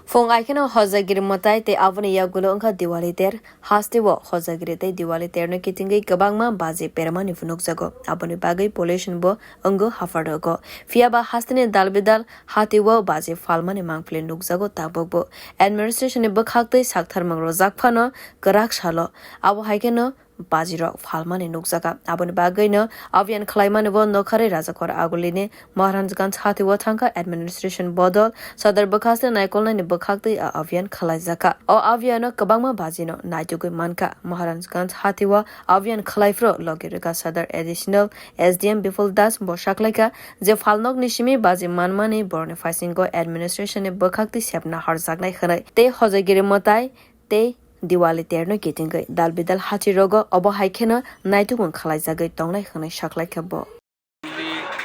Fong aikeno hozagir matai te avani yagulo angka Diwali ter haste wo hozagir te Diwali ter no kitingai kabangma baje permani funuk jago abani bagai pollution bo ango hafardago fiaba hastene dalbidal hati wo baje falmani mangple nuk jago tabogbo administration e bakhaktai sakthar mangro jakphano karak salo abo haikeno Bajiro Falmani Nukzaka Abon Bagaino Avian Klaimanavo Nokare Razakor Aguline Maharajganj hati Watanka Administration Bodol Sadar Bakasta Naikolna Bakakti Avian Khwlaikha O Aviano Kabama Bajino naitugmwng Maharajganj hatiwa Avian Khwlaikha Logirika Sadar Additional SDM Biful Das Boshakhlaka Je Falnok Nishimi Baji Manmani Borne Fasingo Administration Bakakti Sepna Harzagnai Khanai Te Hozagiri Motai Te Diwali terno kitingai dalbidal hati rogo obo haikena naitugmwng khwlaijagai tongnai khanai shaklaikha bo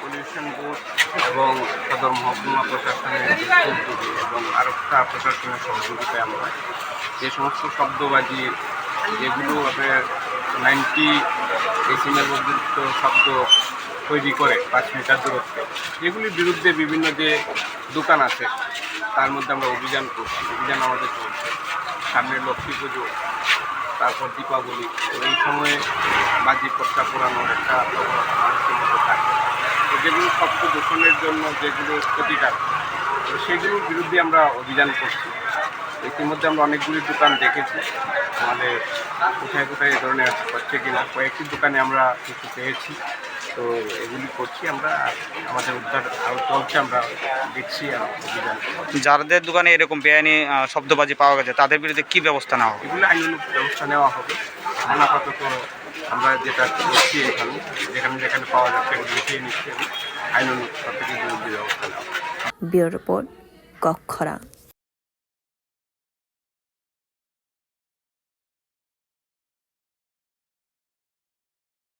pollution board এবং সদর মহকুমা প্রশাসনের এবং আরক্ষা প্রশাসনের সহযোগিতায় আমরা যে সমস্ত শব্দবাজি যেগুলো আপনার 90 ডেসিমেল পর্যন্ত শব্দ তৈরি করে 5 মিটার দূরত্বে এগুলির বিরুদ্ধে বিভিন্ন যে দোকান আছে তার মধ্যে আমরা অভিযান করছি অভিযান আমাদের চলছে সামনে লক্ষ্মী পুজো তারপর দীপাবলি এই সময়ে বাজি পটকা পোড়ানোর একটা প্রবণতা মানুষের মধ্যে থাকে তো যেগুলো শব্দ দূষণের জন্য যেগুলো ক্ষতিকারক তো সেগুলোর বিরুদ্ধে আমরা অভিযান করছি ইতিমধ্যে আমরা অনেকগুলি দোকান দেখেছি আমাদের কোথায় কোথায় এই ধরনের হচ্ছে কিনা কয়েকটি দোকানে আমরা কিছু পেয়েছি তো এগুলি করছি আমরা আমাদের উদ্ধার আরও চলছে আমরা দেখছি অভিযান যাদের দোকানে এরকম বেআইনি শব্দবাজি পাওয়া গেছে তাদের বিরুদ্ধে কী ব্যবস্থা নেওয়া হবে এগুলো আইনানুগ ব্যবস্থা নেওয়া হবে আপাতত আমরা যেটা করছি এখানে যেখানে পাওয়া যাচ্ছে এগুলো লিখিয়ে নিচ্ছি আইনানুগ সব থেকে বিরুদ্ধে ব্যবস্থা নেওয়া হবে। Bureau report কক্ষরা।